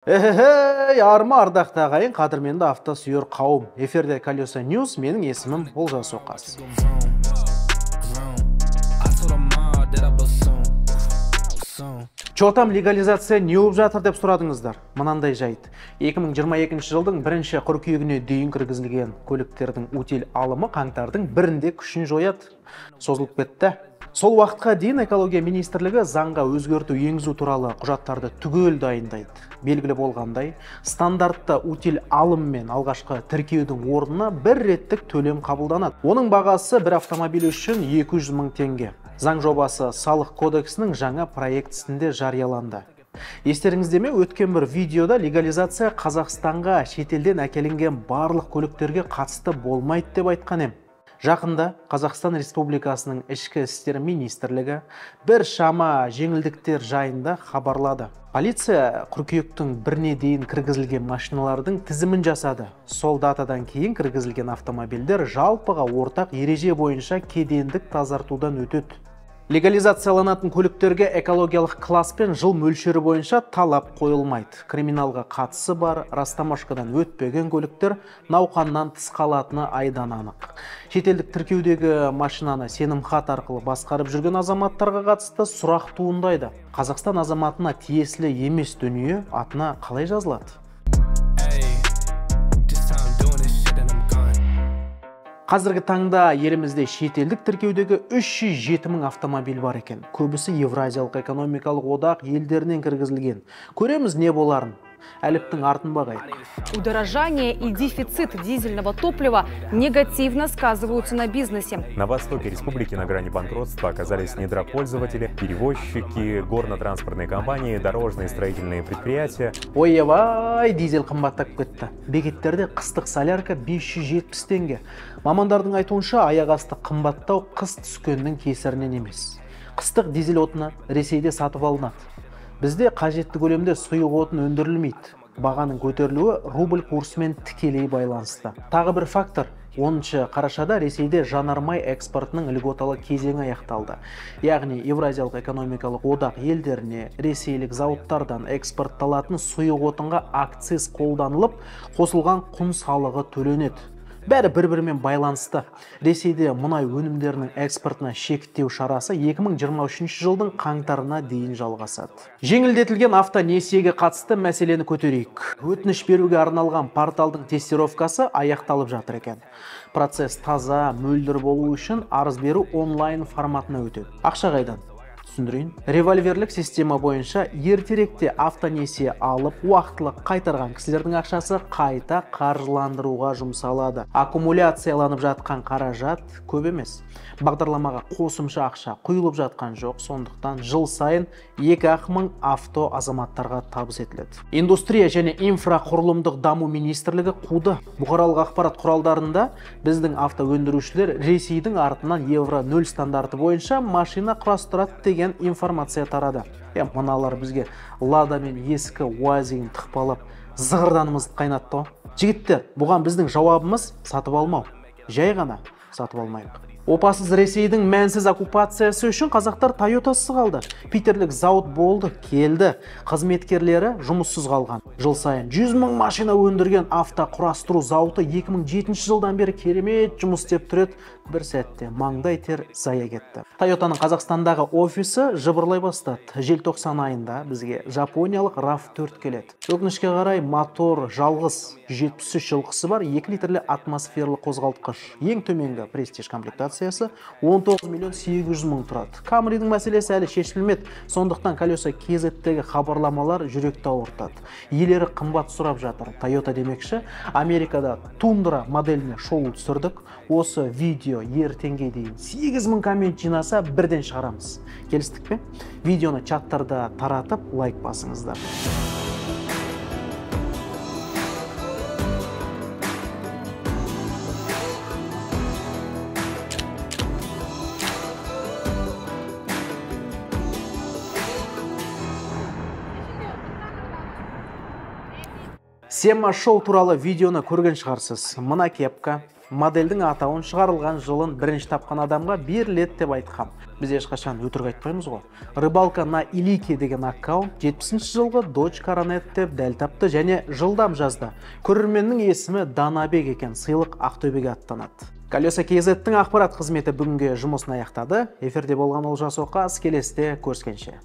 Арма ардақты ағайын, қадірменді автосүйер қауым. Эфирде Колеса News, менің есімім Олжас Оқас. Чотам легализация не болып жатыр деп сұрадыңыздар. Мынандай жайт. 2022 жылдың 1 қыркүйегіне дейін кіргізілген көліктердің утил алымы қаңтардың 1-інде күшін жояды. Созылып кетті. Сол уақытқа дейін экология министрлігі заңға өзгерту енгізу туралы құжаттарды түгел дайындайды. Белгілі болғандай, стандартты утил алыммен алғашқы тіркеудің орнына бір реттік төлем қабылданады. Оның бағасы бір автомобиль үшін 200 мың теңге. Заң жобасы салық кодексінің жаңа проектісінде жарияланды. Естеріңізде ме, өткен бір видеода легализация Қазақстанға шетелден әкелінген барлық көліктерге қатысты болмайды деп айтқан ем. Жақында Қазақстан Республикасының ішкі істер министрлігі бір шама жеңілдіктер жайында хабарлады. Полиция қыркүйектің 1-не дейін кіргізілген машиналардың тізімін жасады. Сол датадан кейін кіргізілген автомобильдер жалпыға ортақ ереже бойынша кедендік тазартудан өтеді. Легализацияланатын көліктерге экологиялық класс пен жыл мөлшері бойынша талап қойылмайды. Криминалға қатысы бар, растамашкадан өтпеген көліктер науқаннан тыс қалатыны айдан анық. Шетелдік тіркеудегі машинаны сенімхат арқылы басқарып жүрген азаматтарға қатысты сұрақ туындайды. Қазақстан азаматына тиесілі емес дүние атына қалай жазылады? Қазіргі таңда елімізде шетелдік тіркеудегі 307 мың автомобиль бар екен. Көбісі Евразиялық экономикалық одақ елдерінен кіргізілген. Көреміз не боларын. Әліптің артын бағайық. Удорожание и дефицит дизельного топлива негативно сказываются на бизнесе. На востоке республики на грани банкротства оказались недропользователи, перевозчики, горно-транспортные компании, дорожные и строительные предприятия. Ой-ебай, дизель қымбаттап кетті. Бекеттерде қыстық солярка 570 теңге. Мамандардың айтуынша аяқ асты қымбаттау қыс түскеннің кесірінен емес. Қыстық дизель отыны Ресейде сатып алынады. Бізде қажетті көлемде сұйық отын өндірілмейді. Бағаның көтерілуі рубль курсымен тікелей байланысты. Тағы бір фактор. 10 қарашада Ресейде жанармай экспортының льготалы кезеңі аяқталды. Яғни Евразиялық экономикалық одақ елдеріне ресейлік зауыттардан экспортталатын сұйық отынға акциз қолданылып, қосылған құн салығы төленеді. Бәрі бір-бірімен байланысты. Ресейде мұнай өнімдерінің экспортына шектеу шарасы 2023 жылдың қаңтарына дейін жалғасады. Жеңілдетілген автонесиеге қатысты мәселені көтерейік. Өтініш беруге арналған порталдың тестировкасы аяқталып жатыр екен. Процесс таза, мөлдір болу үшін арыз беру онлайн форматына өтеді. Ақша қайдан? Түсіндірейін. Револьверлік система бойынша ертеректе автонесие алып, уақытылы қайтарған кісілердің ақшасы қайта қаржыландыруға жұмсалады. Аккумуляцияланып жатқан қаражат көп емес. Бағдарламаға қосымша ақша құйылып жатқан жоқ, сондықтан жыл сайын 2 мың авто азаматтарға табыс етіледі. Индустрия және инфрақұрылымдық даму министрлігі қуды. Бұқаралық ақпарат құралдарында біздің авто өндірушілер Ресейдің артынан Евро 0 стандарты бойынша машина құрастырады деген информация тарады. Мыналар бізге Лада мен ескі УАЗиін тықпалап, зығырданымызды қайнатты. Жігіттер, бұған біздің жауабымыз сатып алмау. Жай ғана сатып алмайық. Опасыз Ресейдің мәнсіз оккупациясы үшін қазақтар Тойотасы қалды. Питерлік зауыт болды, келді. Қызметкерлері жұмыссыз қалған. Жыл сайын 100 мың машина өндірген авто құрастыру зауыты 2007 жылдан бері керемет жұмыс істеп тұрады. Бір сәтте маңдай тер зая кетті. Тойотаның Қазақстандағы офисі жыбырлай бастады. Желтоқсан айында бізге жапониялық RAV4 келеді. Өкінішке қарай мотор жалғыз 73 жылқысы бар 2 литрлі атмосферлы қозғалтқыш. Ең төменгі престиж комплектациясы 19 миллион 800 мың тұрады. Камридің мәселесі әлі шешілмеді. Сондықтан Колеса KZ-тегі хабарламалар жүректі ауыртады. Иелері қымбат сұрап жатыр. Toyota демекші, Америкада Тундра моделіне шоу түсірдік. Осы видео ертеңге дейін 8000 коммент жинаса бірден шығарамыз. Келістік пе? Видеоны чаттарда таратып, лайк басыңыздар. Сема шоу туралы видеоны көрген шығарсыз. Мына кепка, Моделдің атауын шығарылған жылын бірінші тапқан адамға беріледі деп айтқам. Біз ешқашан өтірік айтпаймыз ғой. Рыбалка на Илике деген аккаунт 70-ші жылғы Dodge Coronet деп дәл тапты және жылдам жазды. Көрерменнің есімі Данабек екен, сыйлық Ақтөбеге аттанады. Колеса KZ-тің ақпарат қызметі бүгінге жұмысын аяқтады. Эфирде болған Олжас Оқас, келесіде көріскенше.